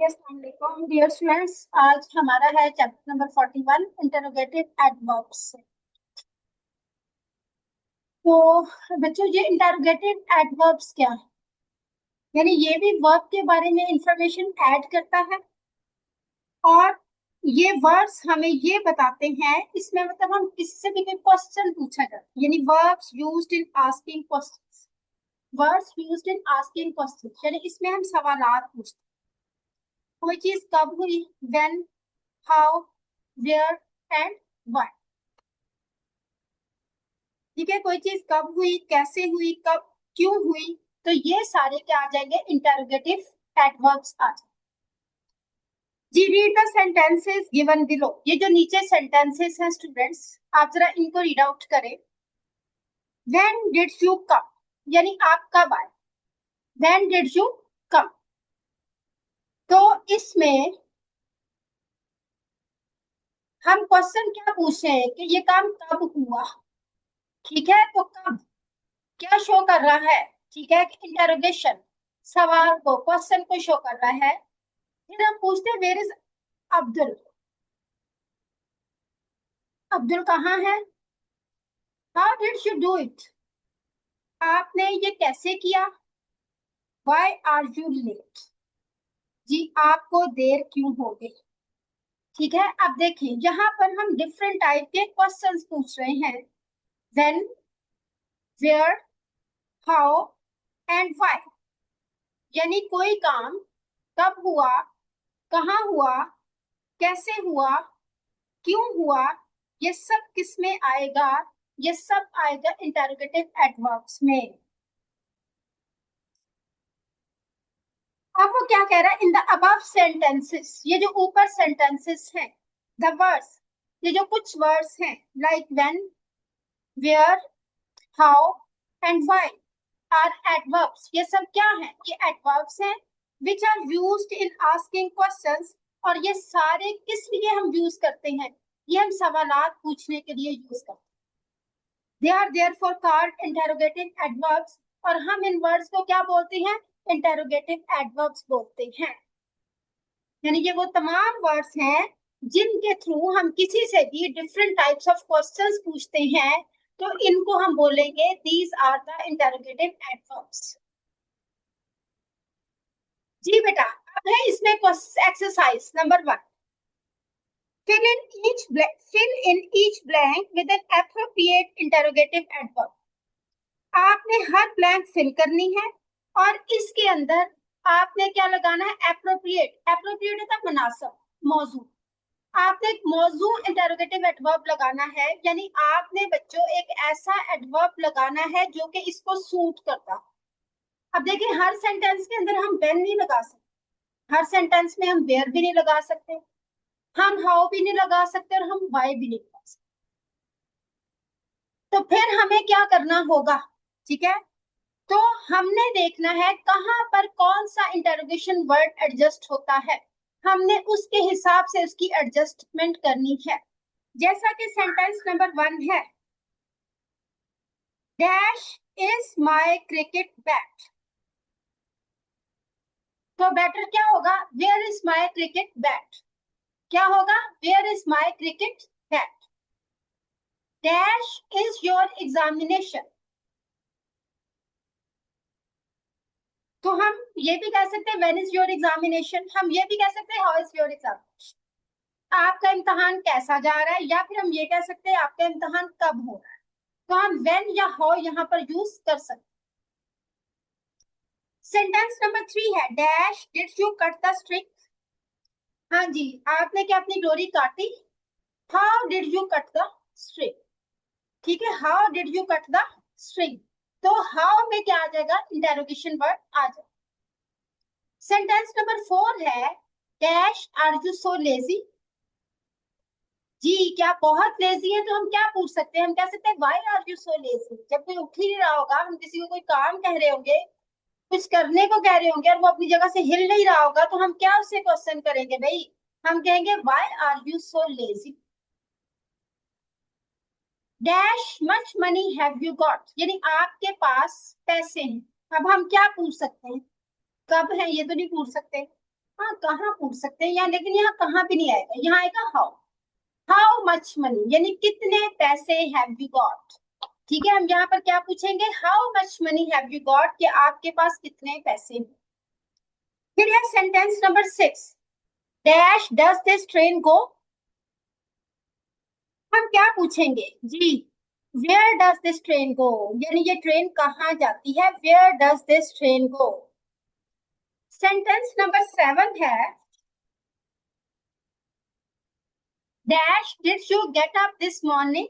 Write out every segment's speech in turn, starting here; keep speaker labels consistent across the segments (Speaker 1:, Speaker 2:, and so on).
Speaker 1: Yes, वालेकुम dear students. आज हमारा है चैप्टर नंबर 41 इंटरोगेटिव एडवर्ब्स। तो बच्चों, ये इंटरोगेटिव एडवर्ब्स क्या है? यानी ये भी वर्ब के बारे में इंफॉर्मेशन ऐड करता है और ये वर्ड्स हमें ये बताते हैं, इसमें मतलब हम किसी से भी कोई क्वेश्चन पूछा जाता है, यानी verbs used in asking questions. Words used in asking questions यानी इसमें हम सवालात पूछते हैं। कोई चीज कब हुई, when, how, where and why. ठीक है, कोई चीज कब हुई, कैसे हुई, कब, क्यों हुई, तो ये सारे क्या आ जाएंगे, इंटरोगेटिव एडवर्ब्स आ जाएंगे। जी read the sentences given below. ये जो नीचे सेंटेंसेस हैं स्टूडेंट्स, आप जरा इनको रीड आउट करें। व्हेन डिड यू कम, यानी आप कब आए। व्हेन डिड यू कम, तो इसमें हम क्वेश्चन क्या पूछ रहे हैं कि ये काम कब हुआ। ठीक है, तो कब क्या शो कर रहा है, ठीक है, इंटरोगेशन, सवाल को, क्वेश्चन को शो कर रहा है। फिर हम पूछते हैं वेयर इज अब्दुल। अब्दुल कहाँ है। How did you do it, आपने ये कैसे किया। व्हाई आर यू लेट, जी आपको देर क्यों हो गई। ठीक है, अब देखिए यहाँ पर हम डिफरेंट टाइप के क्वेश्चंस पूछ रहे हैं। When, where, how and why. यानी कोई काम कब हुआ, कहाँ हुआ, कैसे हुआ, क्यों हुआ, ये सब किस में आएगा, ये सब आएगा इंटरोगेटिव एडवर्ब्स में। अब वो क्या कह रहा है, इन द अबव सेंटेंसेस, ये जो ऊपर सेंटेंसेस हैं, द वर्ड्स, ये जो कुछ वर्ड्स हैं like when, where, how and why are adverbs. ये सब क्या है, ये एडवर्ब्स हैं which are used in asking questions. और ये सारे किस लिए हम यूज करते हैं, ये हम सवालात पूछने के लिए यूज करते हैं। They are therefore called interrogative adverbs. और हम इन वर्ड्स को क्या बोलते हैं, इंटरोगेटिव एडवर्ब्स बोलते हैं। यानी ये वो तमाम वर्ड्स हैं जिनके थ्रू हम किसी से भी डिफरेंट टाइप्स ऑफ क्वेश्चंस पूछते हैं, तो इनको हम बोलेंगे these are the interrogative adverbs. जी बेटा, अब है इसमें exercise number 1। fill in each blank with an appropriate interrogative adverb। आपने हर ब्लैंक फिल करनी है और इसके अंदर आपने क्या लगाना है, एप्रोप्रिएट। एप्रोप्रिएट होता है मुनासिब, मौजू। आपने एक मौजू इंटरोगेटिव एडवर्ब लगाना है, यानी आपने बच्चों एक ऐसा एडवर्ब लगाना है जो कि इसको सूट करता। अब देखिए हर सेंटेंस के अंदर हम व्हेन नहीं लगा सकते, हर सेंटेंस में हम वेयर भी नहीं लगा सकते, हम हाउ भी नहीं लगा सकते और हम वाई भी नहीं लगा सकते। तो फिर हमें क्या करना होगा, ठीक है, तो हमने देखना है कहां पर कौन सा इंटरोगेशन वर्ड एडजस्ट होता है, हमने उसके हिसाब से उसकी एडजस्टमेंट करनी है। जैसा कि सेंटेंस नंबर 1 है, dash is my cricket bat. तो बेटर क्या होगा, where is my cricket bat. क्या होगा, where is my cricket bat. Dash is your examination. तो हम ये भी कह सकते हैं व्हेन इज योर एग्जामिनेशन, हम ये भी कह सकते हैं हाउ इज योर एग्जामिनेशन, आपका इम्तहान कैसा जा रहा है, या फिर हम ये कह सकते हैं आपका इम्तहान कब हो रहा है। तो हम व्हेन या हाउ यहाँ पर यूज कर सकते हैं। सेंटेंस नंबर 3 है, dash did you cut the string. हाँ जी, आपने क्या अपनी डोरी काटी। How did you cut the string. ठीक है, how did you cut the string. तो हाउ में क्या आ जाएगा, इंटेरोगेशन वर्ड आ जाएगा। सेंटेंस नंबर 4 है, dash are you so lazy. जी क्या बहुत लेजी है, तो हम क्या पूछ सकते हैं, हम कह सकते हैं why are you so lazy. जब कोई उठ ही नहीं रहा होगा, हम किसी को कोई काम कह रहे होंगे, कुछ करने को कह रहे होंगे और वो अपनी जगह से हिल नहीं रहा होगा, तो हम क्या उससे क्वेश्चन करेंगे भाई, हम कहेंगे why are you so lazy. Dash much money have you got, यानी आपके पास पैसे हैं। अब हम क्या पूछ सकते हैं, कब है ये तो नहीं पूछ सकते, हाँ कहाँ पूछ सकते हैं यहाँ, लेकिन यहाँ कहाँ भी नहीं आएगा, यहाँ आएगा हाउ। हाउ मच मनी, यानी कितने पैसे हैव यू गॉट। ठीक है, हम यहाँ पर क्या पूछेंगे, how much money have you got, कि आपके पास कितने पैसे हैं। फिर है sentence number 6, dash does this train go. हम क्या पूछेंगे जी, where does this train go, यानी ये ट्रेन कहाँ जाती है, where does this train go. Sentence number 7 है, dash did you get up this morning.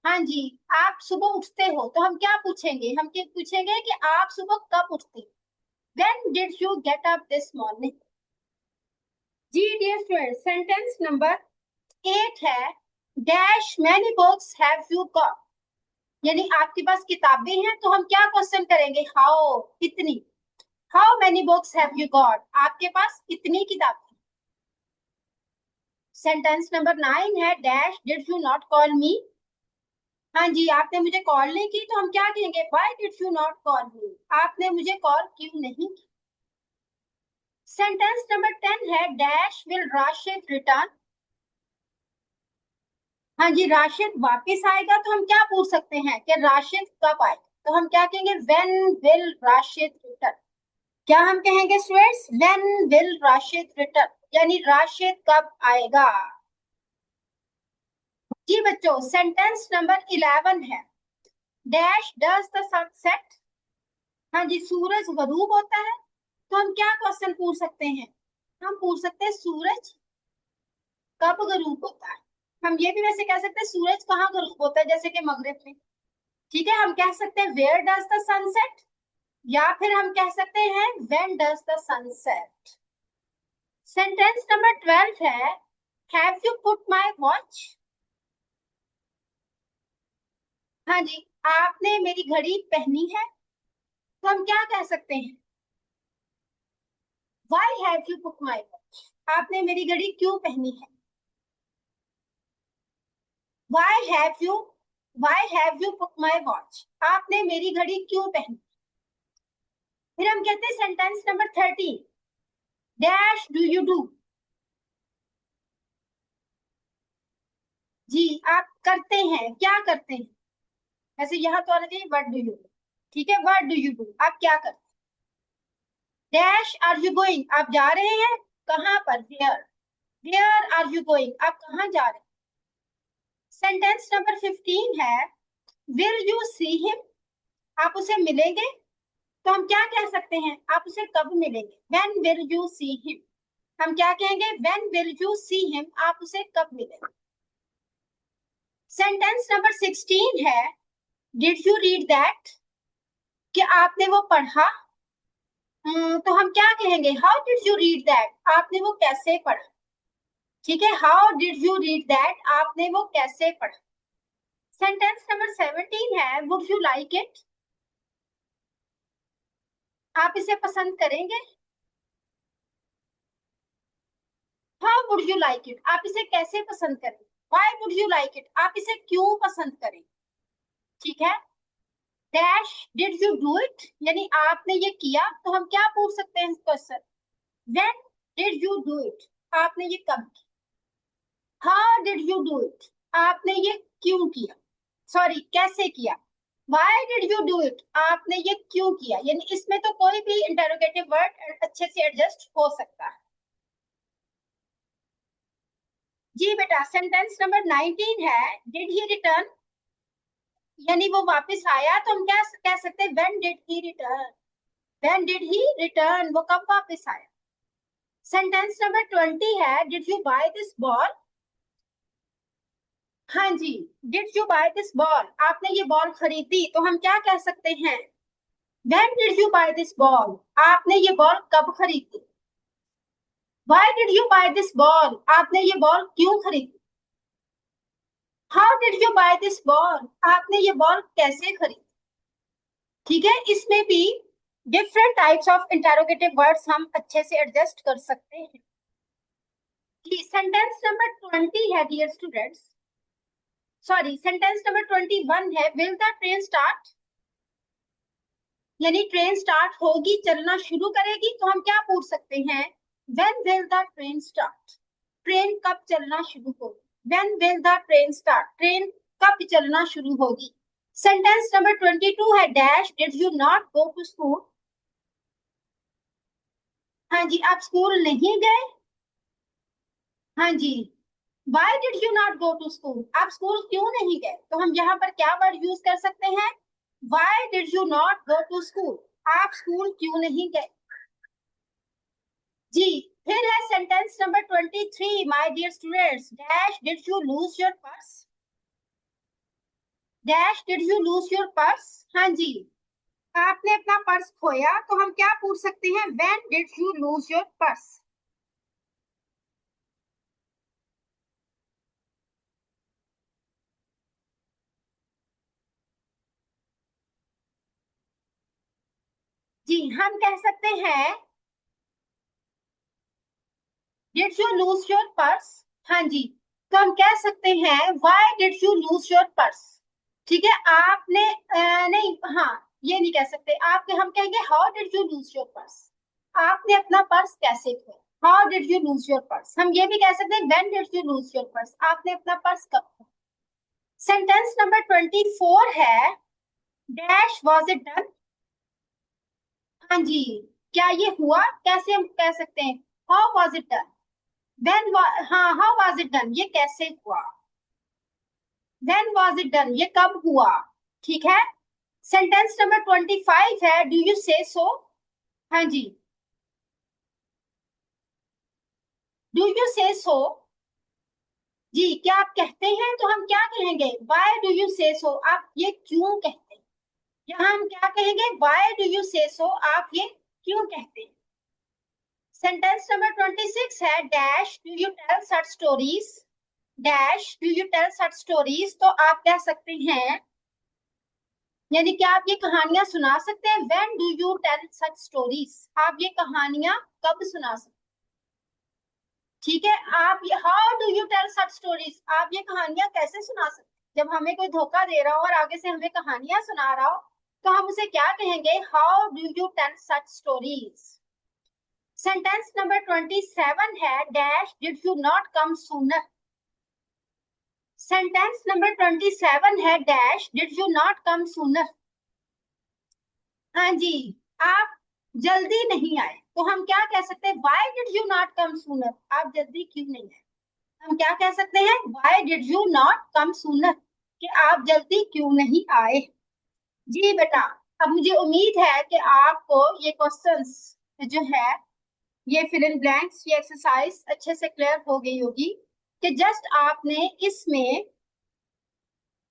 Speaker 1: हाँ जी, आप सुबह उठते हो, तो हम क्या पूछेंगे, हम क्या पूछेंगे कि आप सुबह कब उठते हो, when did you get up this morning. जी डियर स्टूडेंट, सेंटेंस नंबर 8 है, dash many books have you got, यानी आपके पास किताबें हैं, तो हम क्या क्वेश्चन करेंगे, हाउ, कितनी। How many books have you got, आपके पास कितनी किताबें। सेंटेंस नंबर 9 है, dash did you not call मी। हाँ जी, आपने मुझे कॉल नहीं की, तो हम क्या कहेंगे, why did you not call मी, आपने मुझे कॉल क्यों नहीं की। सेंटेंस नंबर 10 है, डैश विल राशिद रिटर्न। हाँ जी, राशिद वापस आएगा, तो हम क्या पूछ सकते हैं कि राशिद कब आएगा, तो हम क्या कहेंगे, व्हेन विल राशिद रिटर्न। क्या हम कहेंगे students, when will Rashid return, यानी राशिद कब आएगा। जी बच्चों, सेंटेंस नंबर 11 है, डैश डज द सनसेट। हाँ जी, सूरज गरूब होता है, तो हम क्या क्वेश्चन पूछ सकते हैं, हम पूछ सकते हैं सूरज कब गरूब होता है। हम ये भी वैसे कह सकते हैं सूरज कहाँ गरूब होता है, जैसे कि मगरिब में। ठीक है, हम कह सकते हैं वेयर डज द सनसेट, या फिर हम कह सकते हैं when does the sunset. Sentence number 12 है, have you put my watch. हाँ जी, आपने मेरी घड़ी पहनी है, तो हम क्या कह सकते हैं, why have you put my watch, आपने मेरी घड़ी क्यों पहनी है। Why have you, why have you put my watch, आपने मेरी घड़ी क्यों पहनी। फिर हम कहते हैं sentence number 13, dash do you do. जी, आप करते हैं, क्या करते हैं, वैसे यहाँ तो आना चाहिए व्हाट डू यू डू। ठीक है, व्हाट डू यू डू, आप क्या करते हैं। डैश आर यू गोइंग, आप जा रहे हैं, कहाँ पर, where, where are you going, आप कहाँ जा रहे हैं। सेंटेंस नंबर 15 है, विल यू सी हिम, आप उसे मिलेंगे, तो हम क्या कह सकते हैं, आप उसे कब मिलेंगे, when will you see him. हम क्या कहेंगे, when will you see him, आप उसे कब मिलेंगे। सेंटेंस नंबर 16 है, डिड यू रीड दैट, कि आपने वो पढ़ा। तो हम क्या कहेंगे, how did you read that, आपने वो कैसे पढ़ा। ठीक है, how did you read that, आपने वो कैसे पढ़ा। सेंटेंस नंबर 17 है, वुड यू लाइक इट, आप इसे पसंद करेंगे। How would you like it, आप इसे कैसे पसंद करेंगे। Why would you like it, आप इसे क्यों पसंद करेंगे। ठीक है, dash did you do it, यानी आपने ये किया, तो हम क्या पूछ सकते हैं question, when did you do it, आपने ये कब किया। How did you do it, आपने ये क्यों किया, सॉरी कैसे किया। Why did you do it, आपने ये क्यों किया, यानी इसमें तो कोई भी इंटरोगेटिव वर्ड अच्छे से एडजस्ट हो सकता है। जी बेटा, सेंटेंस नंबर 19 है, डिड ही रिटर्न, यानी वो वापस आया, तो हम क्या कह सकते हैं, when did he return, when did he return, वो कब वापस आया। सेंटेंस नंबर 20 है, did you buy this ball. हाँ जी, did you buy this ball, आपने ये बॉल खरीदी, तो हम क्या कह सकते हैं, when did you buy this ball, आपने ये बॉल कब खरीदी। Why did you buy this ball, आपने ये बॉल क्यों खरीदी। How did you buy this ball, आपने ये बॉल कैसे खरीदी। ठीक है, इसमें भी different types of interrogative words हम अच्छे से एडजस्ट कर सकते हैं। सेंटेंस नंबर 20 है dear students, sorry sentence number 21 है, विल द ट्रेन स्टार्ट, यानी ट्रेन स्टार्ट होगी, चलना शुरू करेगी, तो हम क्या पूछ सकते हैं, when will the train start, train कब चलना शुरू होगी, when will the train start, train कब चलना शुरू होगी। सेंटेंस नंबर 22 है, dash did you not go to school. हाँ जी, आप स्कूल नहीं गए। हाँ जी, why did you not go to school, आप स्कूल क्यों नहीं गए, तो हम यहाँ पर क्या वर्ड यूज कर सकते हैं, why did you not go to school, आप स्कूल क्यों नहीं गए। जी, फिर है sentence number 23, my dear students, dash did you lose your purse, dash did you lose your purse. हाँ जी, आपने अपना पर्स खोया, तो हम क्या पूछ सकते हैं, when did you lose your purse. जी, हम कह सकते हैं did you lose your purse. हाँ जी, तो हम कह सकते हैं why did you lose your purse. ठीक है, आपने नहीं, हाँ ये नहीं कह सकते, आपके हम कहेंगे how did you lose your purse, आपने अपना पर्स कैसे खोया, how did you lose your purse. हम ये भी कह सकते हैं when did you lose your purse, आपने अपना पर्स कब खोया। सेंटेंस नंबर 24 है, डैश वाज इट डन। हाँ जी, क्या ये हुआ, कैसे हम कह सकते हैं, how was it done, when, हाँ हाउ वाज इट डन, ये कैसे हुआ, व्हेन वाज इट डन, ये कब हुआ। ठीक है, सेंटेंस नंबर 25 है, डू यू से सो। हाँ जी, डू यू से सो। जी, क्या आप कहते हैं, तो हम क्या कहेंगे, व्हाई डू यू से सो, आप ये क्यों कहते हैं। यहाँ हम क्या कहेंगे, व्हाई डू यू से सो, आप ये क्यों कहते हैं। सेंटेंस नंबर 26 है, dash do you tell such stories, dash do you tell such stories, तो आप कह सकते हैं, यानी क्या आप ये कहानियां सुना सकते हैं, when do you tell such stories, आप ये कहानियां कब सुना सकते हैं। ठीक है, आप ये how do you tell such stories, आप ये कहानियां कैसे सुना सकते हैं, जब हमें कोई धोखा दे रहा हो और आगे से हमें कहानियां सुना रहा हो, तो हम उसे क्या कहेंगे, how do you tell such stories. Sentence number 27 है, dash did you not come sooner. Sentence number 27 है, dash did you not come sooner. हाँ जी, आप जल्दी नहीं आए, तो हम क्या कह सकते हैं, why did you not come sooner, आप जल्दी क्यों नहीं आए। हम क्या कह सकते हैं, why did you not come sooner, कि आप जल्दी क्यों नहीं आए। जी बेटा, अब मुझे उम्मीद है कि आपको ये क्वेश्चंस जो है, ये फिल इन ब्लैंक्स, ये एक्सरसाइज अच्छे से क्लियर हो गई होगी, कि जस्ट आपने इसमें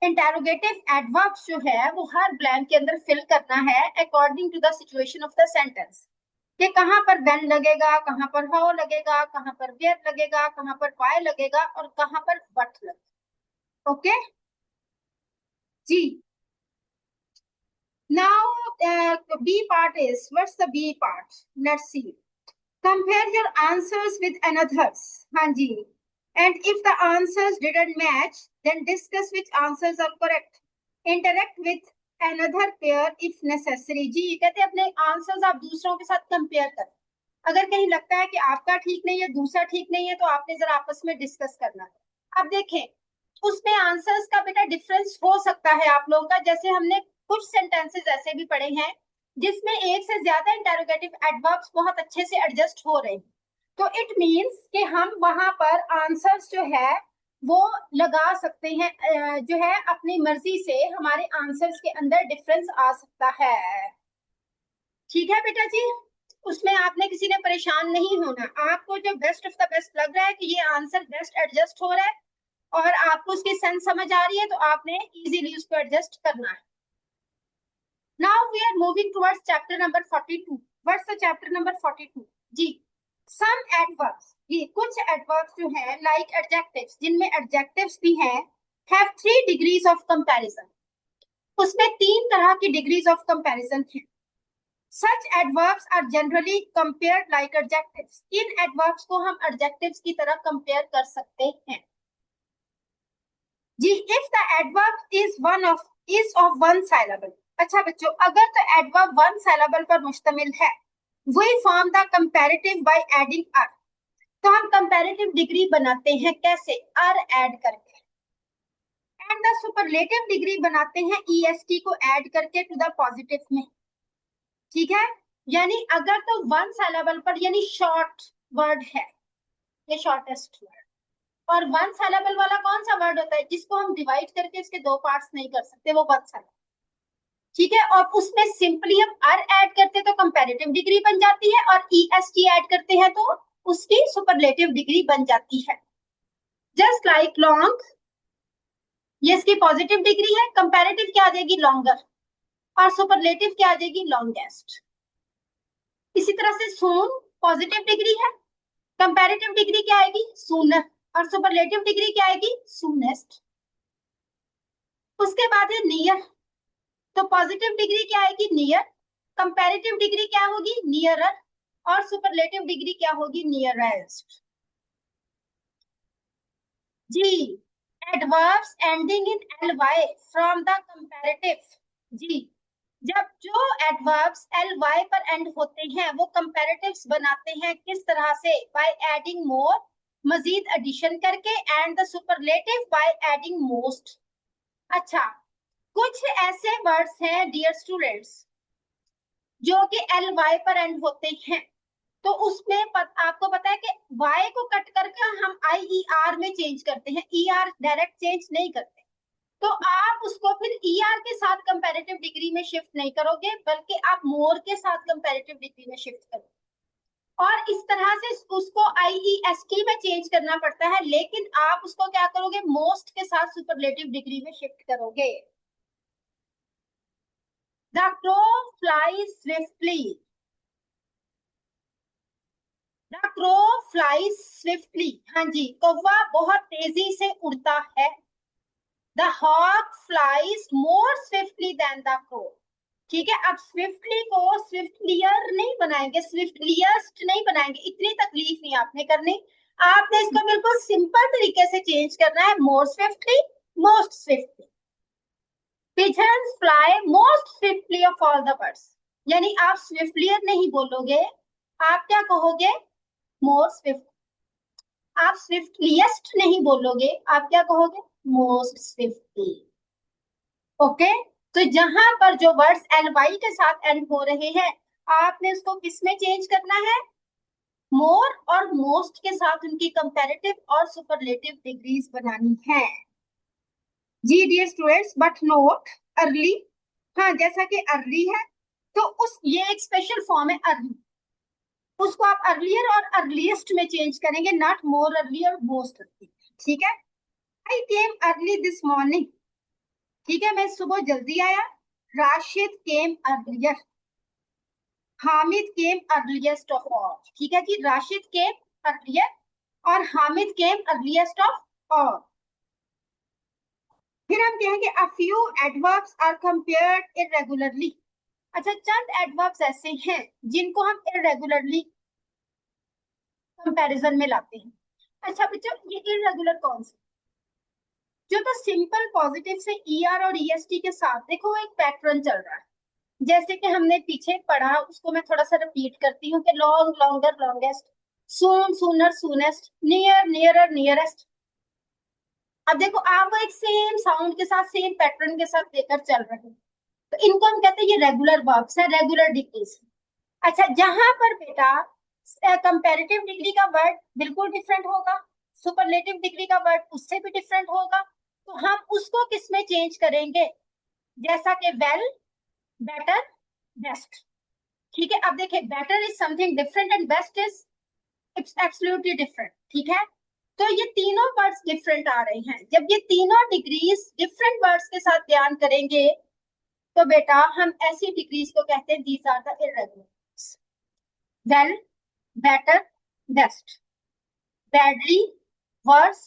Speaker 1: इंटेरोगेटिव एडवर्ब्स जो है वो हर ब्लैंक के अंदर फिल करना है according to the situation of the sentence, कि कहाँ पर व्हेन लगेगा, कहाँ पर हाउ लगेगा, कहाँ पर वेयर लगेगा, कहाँ पर व्हाई लगेगा, और कहाँ पर व्हाट लगेगा। ओके जी, now B part is, what's the B part, let's see, compare your answers with another's। हाँ जी, and if the answers didn't match, then discuss which answers are correct, interact with another pair if necessary। जी, ये कहते हैं अपने answers आप दूसरों के साथ compare करें, अगर कहीं लगता है कि आपका ठीक नहीं है, दूसरा ठीक नहीं है, तो आपने जरा आपस में डिस्कस करना है। अब देखें, उसमें आंसर्स का बेटा डिफरेंस हो सकता है आप लोगों का, जैसे हमने कुछ सेंटेंसेस ऐसे भी पढ़े हैं जिसमें एक से ज्यादा इंटरोगेटिव एडवर्ब्स बहुत अच्छे से एडजस्ट हो रहे हैं, तो इट मींस कि हम वहां पर आंसर्स जो है वो लगा सकते हैं, जो है अपनी मर्जी से हमारे आंसर्स के अंदर डिफरेंस आ सकता है। ठीक है बेटा जी, उसमें आपने किसी ने परेशान नहीं होना, आपको जो बेस्ट ऑफ द बेस्ट लग रहा है कि ये आंसर बेस्ट एडजस्ट हो रहा है और आपको उसकी सेंस समझ आ रही है, तो आपने इजीली उसको एडजस्ट करना है। Now we are moving towards chapter number 42। What's the chapter number 42 जी, सम एडवर्ब्स, ये कुछ एडवर्ब्स जो है लाइक एडजेक्टिव्स, जिनमें एडजेक्टिव्स भी हैं, हैव 3 डिग्रीज ऑफ कंपैरिजन, उसमें 3 तरह की डिग्रीज ऑफ कंपैरिजन है। Such adverbs are generally compared like adjectives। In adverbs को हम adjectives की तरह compare कर सकते हैं। जी, if the adverb is of one syllable, अच्छा बच्चों, अगर तो एडवर्ब वन सिलेबल पर मुश्तमिल है, we form the comparative by adding er. तो हम कंपैरेटिव डिग्री बनाते हैं कैसे? अर ऐड करके। एंड द सुपरलेटिव डिग्री बनाते हैं ईएसटी को ऐड करके टू द पॉजिटिव में। ठीक है, यानी अगर तो वन सिलेबल पर यानी शॉर्ट वर्ड है, ये शॉर्टेस्ट वर्ड, और वन सिलेबल वाला कौन सा वर्ड होता है जिसको हम डिवाइड करके इसके दो पार्ट्स नहीं कर सकते, वो वन सिलेबल। ठीक है, और उसमें सिंपली हम अर ऐड करते तो कंपैरेटिव डिग्री बन जाती है, और ईएसटी ऐड करते हैं तो उसकी सुपरलेटिव डिग्री बन जाती है। जस्ट लाइक लॉन्ग, ये इसकी पॉजिटिव डिग्री है, कंपैरेटिव क्या आ जाएगी? लॉन्गर, और सुपरलेटिव क्या आ जाएगी? लॉन्गेस्ट। इसी तरह से सून पॉजिटिव डिग्री है, कंपैरेटिव डिग्री क्या आएगी? सूनर, और सुपरलेटिव डिग्री क्या आएगी? सूनेस्ट। उसके बाद है नियर, तो पॉजिटिव डिग्री क्या आएगी? नियर, कंपैरेटिव डिग्री क्या होगी? नियरर, और सुपरलेटिव डिग्री क्या होगी? नियरेस्ट। जी, adverbs ending in L Y from the comparative. जी, जब जो एडवर्ब्स एल वाई पर एंड होते हैं वो कंपैरेटिव्स बनाते हैं किस तरह से? बाय एडिंग मोर, मजीद एडिशन करके, and the superlative by adding most. अच्छा, कुछ ऐसे वर्ड्स हैं डियर स्टूडेंट्स जो कि एल वाई पर एंड होते हैं, तो उसमें आपको पता है कि वाई को कट करके हम आई ई आर में चेंज करते हैं, ई आर डायरेक्ट चेंज नहीं करते। तो आप उसको फिर ई आर के साथ कंपैरेटिव डिग्री में शिफ्ट नहीं करोगे, बल्कि आप मोर के साथ कंपैरेटिव डिग्री में शिफ्ट करोगे, और इस तरह से उसको आई ई एस टी में चेंज करना पड़ता है, लेकिन आप उसको क्या करोगे? मोस्ट के साथ सुपरलेटिव डिग्री में शिफ्ट करोगे। The crow flies swiftly, the crow flies swiftly, हाँ जी, कौवा बहुत तेजी से उड़ता है। The hawk flies more swiftly than the crow. ठीक है, अब स्विफ्टली को स्विफ्टलियर नहीं बनाएंगे, स्विफ्टलियस्ट नहीं बनाएंगे, इतनी तकलीफ नहीं आपने करनी। आपने इसको बिल्कुल सिंपल तरीके से चेंज करना है, more swiftly, most swiftly. Pigeons fly most swiftly of all the birds, यानी आप स्विफ्टलियर नहीं बोलोगे, आप क्या कहोगे? More swift. आप स्विफ्टलीएस्ट नहीं बोलोगे, आप क्या कहोगे? Most swiftly. ओके, तो जहां पर जो वर्ड्स एल वाई के साथ एंड हो रहे हैं, आपने उसको किस में चेंज करना है? मोर और मोस्ट के साथ उनकी कंपैरेटिव और सुपरलेटिव डिग्रीज बनानी है। जी dear students, but note early, हाँ जैसा कि अर्ली है तो उस ये एक स्पेशल फॉर्म है अर्ली, उसको आप अर्लियर और अर्लीस्ट में चेंज करेंगे, नॉट मोर अर्ली और मोस्ट अर्ली। ठीक है, I came early this morning, ठीक है, मैं सुबह जल्दी आया। Rashid came earlier, Hamid came earliest of all. ठीक है जी, राशिद केम अर्लियर और Hamid came earliest of all. फिर हम कहेंगे a few adverbs are compared irregularly. अच्छा, चंद एडवर्ब्स ऐसे हैं जिनको हम इरेगुलरली कंपैरिजन में लाते हैं। अच्छा बच्चों, ये इरेगुलर कौन से? जो तो सिंपल पॉजिटिव से ई आर और ईएसटी के साथ, देखो एक पैटर्न चल रहा है, जैसे कि हमने पीछे पढ़ा, उसको मैं थोड़ा सा रिपीट करती हूँ कि long longer longest, soon sooner soonest, near nearer nearest. अब देखो आप वो एक सेम साउंड के साथ सेम पैटर्न के साथ लेकर चल रहे हैं, तो इनको हम कहते हैं ये रेगुलर वर्ब्स है, रेगुलर डिग्रीज। अच्छा, जहां पर बेटा कंपैरेटिव डिग्री का वर्ड बिल्कुल डिफरेंट होगा, सुपरलेटिव डिग्री का वर्ड उससे भी डिफरेंट होगा, तो हम उसको किस में चेंज करेंगे? जैसा कि वेल, बेटर, बेस्ट। ठीक है, अब देखिए, better is something different and best is it's absolutely different. ठीक है, तो ये तीनों वर्ड्स डिफरेंट आ रहे हैं, जब ये तीनों डिग्रीज डिफरेंट वर्ड्स के साथ बयान करेंगे तो बेटा हम ऐसी डिग्रीज को कहते हैं these are the irregulars. Well, better, best, badly, worse,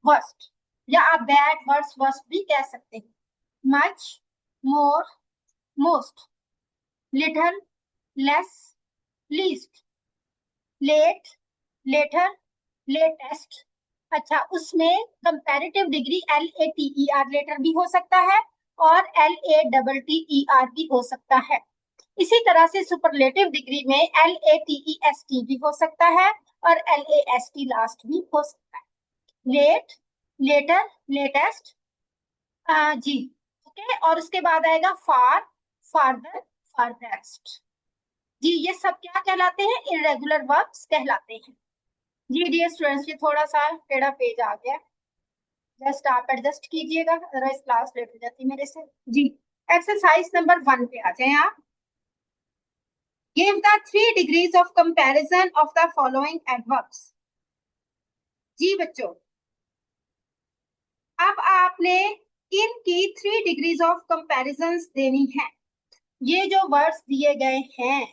Speaker 1: worst, या आप बैड, वर्स, वर्स्ट भी कह सकते हैं। Much, more, most, little, less, least, late, later, latest. अच्छा, उसमें comparative degree L A T E R later भी हो सकता है, और LATTER भी हो सकता है। इसी तरह से सुपरलेटिव डिग्री में LATEST भी हो सकता है और LAST लास्ट भी हो सकता है। लेट, लेटर, लेटेस्ट, जी, ओके। और उसके बाद आएगा फार, फार्दर, फारदेस्ट। जी, ये सब क्या कहलाते हैं? इरेगुलर वर्ब्स कहलाते हैं। जी डियर स्टूडेंट्स, ये थोड़ा सा टेढ़ा पेज आ गया, जस्ट आप एडजस्ट कीजिएगा, अदरवाइज क्लास लेट हो जाती मेरे से। जी, एक्सरसाइज नंबर 1 पे आ जाए आप। Give the 3 degrees of comparison of the following adverbs. जी बच्चों, अब आपने इनकी 3 डिग्रीज ऑफ कंपैरिजन देनी है। ये जो वर्ड्स दिए गए हैं,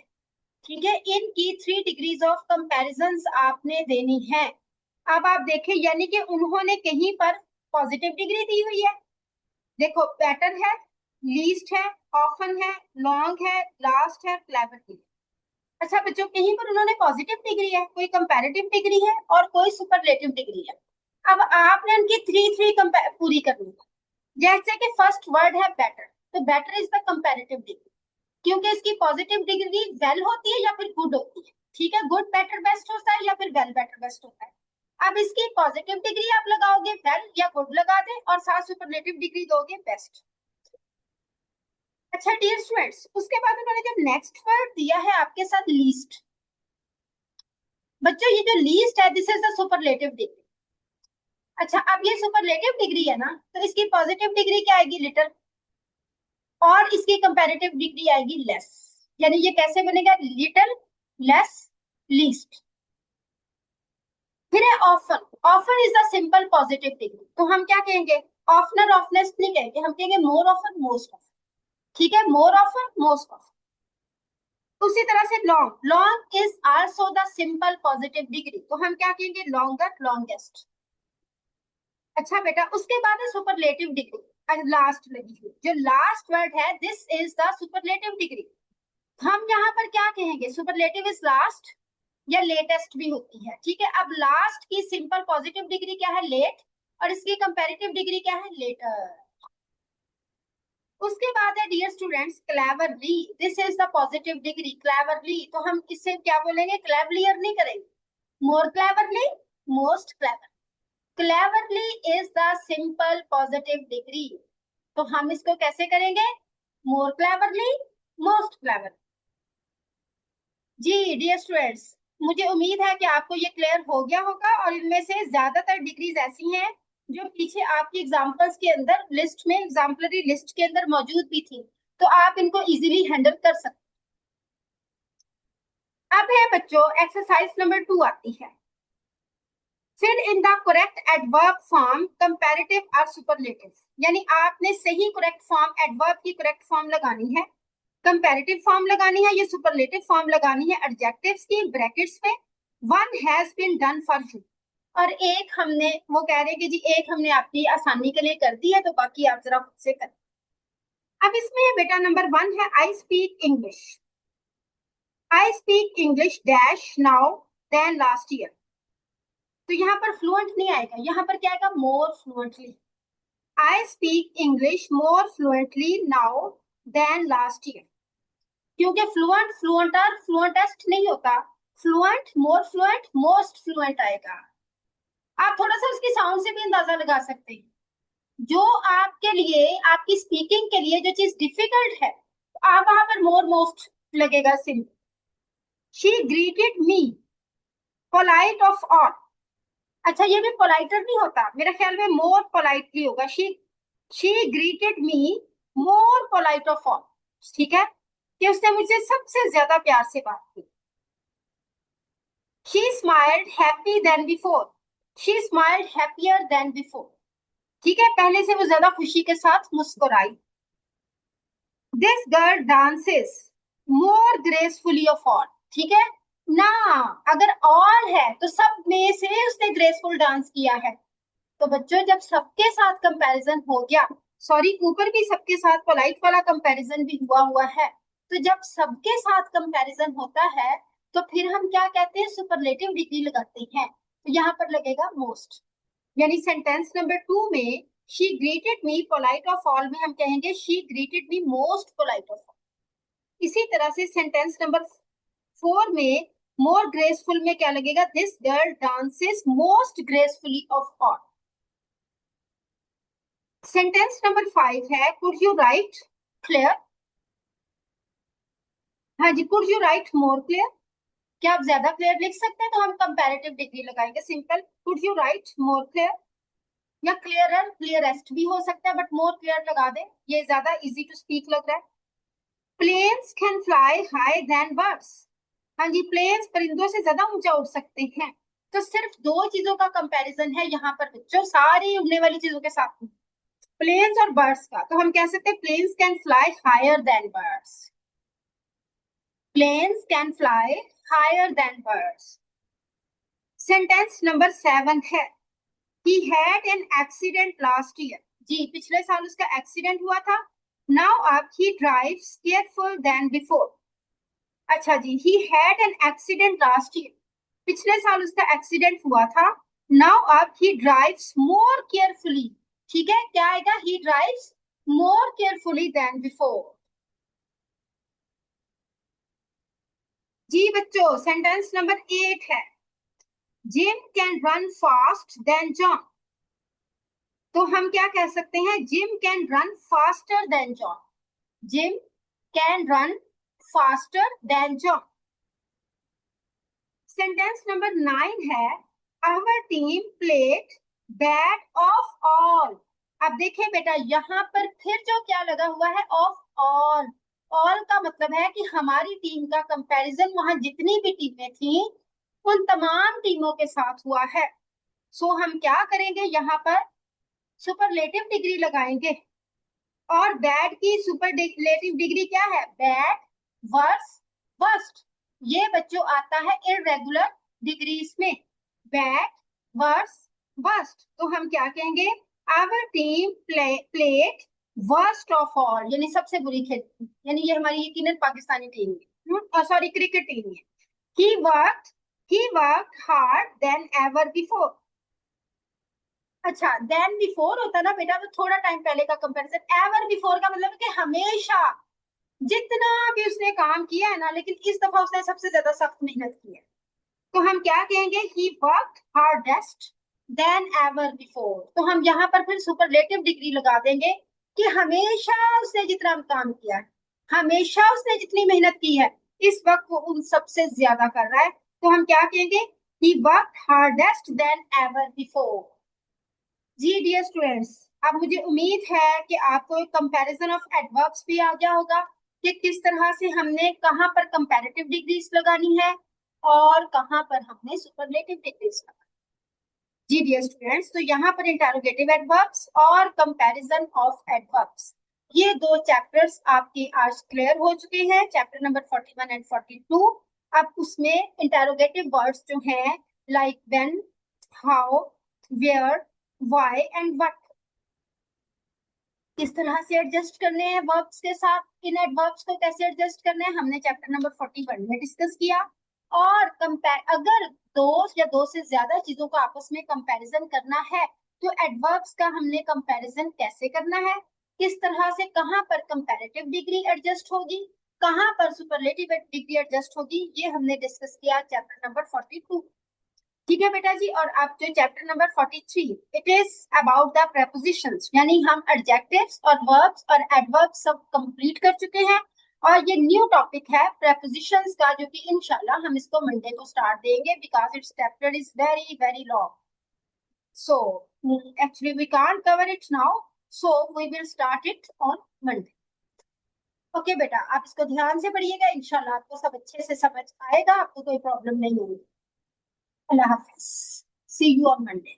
Speaker 1: ठीक है, इनकी 3 डिग्रीज ऑफ कंपैरिजन आपने देनी है। अब आप देखें, यानी कि उन्होंने कहीं पर पॉजिटिव डिग्री दी हुई है। देखो, बेटर है, लीस्ट है, ऑफन है, लॉन्ग है, लास्ट है, क्लेवर है। अच्छा बच्चों, कहीं पर उन्होंने पॉजिटिव डिग्री है, कोई कंपैरेटिव डिग्री है और कोई सुपरलेटिव डिग्री है। अब आपने उनकी थ्री पूरी करनी है। जैसे कि फर्स्ट वर्ड है बेटर, तो better is the comparative degree, क्योंकि इसकी पॉजिटिव डिग्री वेल होती है या फिर गुड होती है। ठीक है, गुड बेटर बेस्ट होता है या फिर वेल बेटर बेस्ट होता है। अब इसकी पॉजिटिव डिग्री आप लगाओगे वेल या गुड लगा दे, और साथ सुपरलेटिव डिग्री दोगे बेस्ट। अच्छा डियर स्टूडेंट्स, उसके बाद उन्होंने जब नेक्स्ट वर्ड दिया है आपके साथ लीस्ट। बच्चों, ये जो लीस्ट है, this is the superlative degree. अच्छा, अब ये सुपरलेटिव डिग्री है ना, तो इसकी पॉजिटिव डिग्री क्या आएगी? लिटिल, और इसकी कंपैरेटिव डिग्री आएगी लेस। यानी ये कैसे बनेगा? Little, less, least. फिर है often. Often is the simple positive degree, तो हम क्या कहेंगे? ऑफनर, ऑफनेस्ट नहीं कहेंगे, हम कहेंगे मोर ऑफन, मोस्ट ऑफन। ठीक है, मोर ऑफन, मोस्ट ऑफन। उसी तरह से long, long is also the simple positive degree, तो हम क्या कहेंगे? Longer, longest. अच्छा बेटा, उसके बाद है सुपरलेटिव डिग्री, लास्ट लगी हुई। जो लास्ट वर्ड है, this is the superlative degree. हम यहाँ पर क्या कहेंगे? सुपरलेटिव इज लास्ट या लेटेस्ट भी होती है। ठीक है, अब लास्ट की सिंपल पॉजिटिव डिग्री क्या है? लेट, और इसकी कंपैरेटिव डिग्री क्या है? लेटर। उसके बाद है dear students cleverly, this is the positive degree cleverly, तो हम इससे क्या बोलेंगे? क्लेवलियर नहीं करेंगे, more cleverly, most clever. Cleverly is the simple positive degree, तो हम इसको कैसे करेंगे? More cleverly, most clever. जी डियर स्टूडेंट्स, मुझे उम्मीद है कि आपको ये क्लियर हो गया होगा, और इनमें से ज्यादातर डिग्रीज ऐसी हैं जो पीछे आपकी एग्जाम्पल्स के अंदर लिस्ट में, एग्जाम्पलरी लिस्ट के अंदर मौजूद भी थी, तो आप इनको इजीली हैंडल कर सकते। अब है बच्चों एक्सरसाइज नंबर 2 आती है। Fill in the correct adverb form comparative और सुपरलेटिव, यानी आपने सही करेक्ट फॉर्म, एडवर्ब की करेक्ट फॉर्म लगानी है, कंपैरेटिव फॉर्म लगानी है, ये सुपरलेटिव फॉर्म लगानी है एडजेक्टिव्स की ब्रैकेट्स में। One has been done for you, और एक हमने, वो कह रहे हैं कि जी एक हमने आपकी आसानी के लिए कर दी है, तो बाकी आप जरा खुद से करें। अब इसमें बेटा नंबर 1 है I speak English. I speak English dash now then last year, तो यहाँ पर फ्लुएंट नहीं आएगा, यहाँ पर क्या आएगा? More fluently. I speak English more fluently now then last year, क्योंकि फ्लुएंट, फ्लुएंटर, फ्लुएंटेस्ट नहीं होता, fluent, more fluent, most fluent आएगा। आप थोड़ा सा उसकी साउंड से भी अंदाजा लगा सकते हैं। जो आपके लिए, आपकी स्पीकिंग के लिए जो चीज डिफिकल्ट है, आप वहां पर मोर, मोस्ट लगेगा simple. She greeted me polite of all, अच्छा ये भी पोलाइटर नहीं होता, मेरे ख्याल में मोर पोलाइटली होगा। She greeted me more polite of all, ठीक है, कि उसने मुझसे सबसे ज्यादा प्यार से बात की। She smiled happy than before, she smiled happier than before, ठीक है, पहले से वो ज्यादा खुशी के साथ मुस्कुराई। This girl dances more gracefully of all, ठीक है ना, अगर ऑल है तो सब में से उसने ग्रेसफुल डांस किया है। तो बच्चों, जब सबके साथ कंपैरिजन हो गया, सॉरी ऊपर भी सबके साथ पोलाइट वाला कंपैरिजन भी हुआ हुआ है, तो जब सबके साथ कंपैरिजन होता है तो फिर हम क्या कहते हैं? सुपरलेटिव डिग्री लगाते हैं, तो यहाँ पर लगेगा मोस्ट। यानी सेंटेंस नंबर 2 में she greeted me polite of all में हम कहेंगे she greeted me most polite of all. इसी तरह से सेंटेंस नंबर 4 में मोर ग्रेसफुल में क्या लगेगा, this girl dances most gracefully of all. Sentence number 5 है कुड यू राइट क्लियर। हाँ जी, could you write more clear, क्या आप ज्यादा क्लियर लिख सकते हैं, तो हम कंपैरेटिव डिग्री लगाएंगे simple, could you write more clear, या क्लियरर क्लियरेस्ट भी हो सकता है, बट मोर क्लियर लगा दें, ये ज्यादा इजी टू स्पीक लग रहा है। Planes can fly high than birds. हाँ जी, प्लेन्स परिंदों से ज्यादा ऊंचा उड़ सकते हैं। तो सिर्फ दो चीजों का कंपैरिजन है यहाँ पर बच्चों, सारी उड़ने वाली चीजों के साथ, प्लेन्स और बर्ड्स का। तो हम कह सकते हैं planes can fly higher than birds, planes can fly higher than birds. Sentence number 7 है he had an accident last year। जी, पिछले साल उसका एक्सीडेंट हुआ था। now अब he drives careful than before। अच्छा जी, he had an accident last year, पिछले साल उसका एक्सीडेंट हुआ था। now अब he drives more carefully, ठीक है, क्या आएगा, he drives more carefully than before। जी बच्चों, सेंटेंस नंबर 8 है Jim can run fast than John. तो हम क्या कह सकते हैं, Jim can run faster than John, Jim can run faster than John. Sentence number 9 है our team played bad of all. अब देखिए बेटा, यहाँ पर फिर जो क्या लगा हुआ है, ऑफ ऑल। ऑल का मतलब है कि हमारी टीम का कंपैरिजन वहां जितनी भी टीमें थी उन तमाम टीमों के साथ हुआ है। सो हम क्या करेंगे, यहाँ पर सुपरलेटिव डिग्री लगाएंगे, और बैड की सुपरलेटिव डिग्री क्या है, बैड, वर्स, वर्स्ट। ये बच्चों आता है इररेगुलर डिग्रीज में, बैड, वर्स, वर्स्ट। तो हम क्या कहेंगे, our team played worst of all, यानी सबसे बुरी खेल, यानी ये हमारी यकीनन पाकिस्तानी टीम है, सॉरी क्रिकेट टीम है। He worked hard than ever before. अच्छा, देन बिफोर होता ना बेटा, वो थोड़ा टाइम पहले का कंपैरिजन। एवर बिफोर का मतलब कि हमेशा, जितना भी उसने काम किया है ना, लेकिन इस दफा उसने सबसे ज्यादा सख्त मेहनत की है। तो हम क्या कहेंगे, he worked hardest than ever before. तो हम यहाँ पर फिर सुपरलेटिव डिग्री लगा देंगे कि हमेशा उसने जितना काम किया है, हमेशा उसने जितनी मेहनत की है, इस वक्त वो उन सबसे ज्यादा कर रहा है। तो हम क्या कहेंगे, he worked hardest than ever before. जी डियर स्टूडेंट्स, अब मुझे उम्मीद है कि आपको एक कंपैरिजन ऑफ एडवर्ब्स भी आ गया होगा कि किस तरह से हमने कहां पर कंपैरेटिव डिग्रीज लगानी है और कहां पर हमने सुपरलेटिव डिग्रीज लगानी। जी डियर स्टूडेंट्स, तो यहाँ पर इंटरोगेटिव एडवर्ब्स और कंपैरिजन ऑफ एडवर्ब्स, ये दो चैप्टर्स आपके आज क्लियर हो चुके हैं, चैप्टर नंबर 41 एंड 42। अब उसमें इंटरोगेटिव वर्ड्स जो हैं like when, how, where, why and what, किस तरह से एडजस्ट करने हैं वर्ब्स के साथ, इन एडवर्ब्स को कैसे एडजस्ट करने हैं, हमने चैप्टर नंबर 41 में डिस्कस किया। और कंपेयर, अगर दो या दो से ज्यादा चीजों को आपस में कंपैरिजन करना है तो एडवर्ब्स का हमने कंपैरिजन कैसे करना है, किस तरह से, कहां पर कंपैरेटिव डिग्री एडजस्ट होगी, कहां पर सुपरलेटिव डिग्री एडजस्ट होगी, ये हमने डिस्कस किया चैप्टर नंबर 42। ठीक है बेटा जी। और अब जो chapter number 43, it is about the prepositions, यानी हम एडजेक्टिव्स और वर्ब्स और एडवर्ब्स सब कंप्लीट कर चुके हैं, और ये न्यू टॉपिक है प्रेपोजिशंस का, जो कि इंशाल्लाह हम इसको मंडे को स्टार्ट देंगे, because its chapter is very very long, so actually we can't cover it now, so we will start it on Monday. Okay बेटा, आप इसको ध्यान से पढ़िएगा, इंशाल्लाह आपको सब अच्छे से समझ आएगा, आपको कोई प्रॉब्लम नहीं होगी। Allah Hafiz. See you on Monday.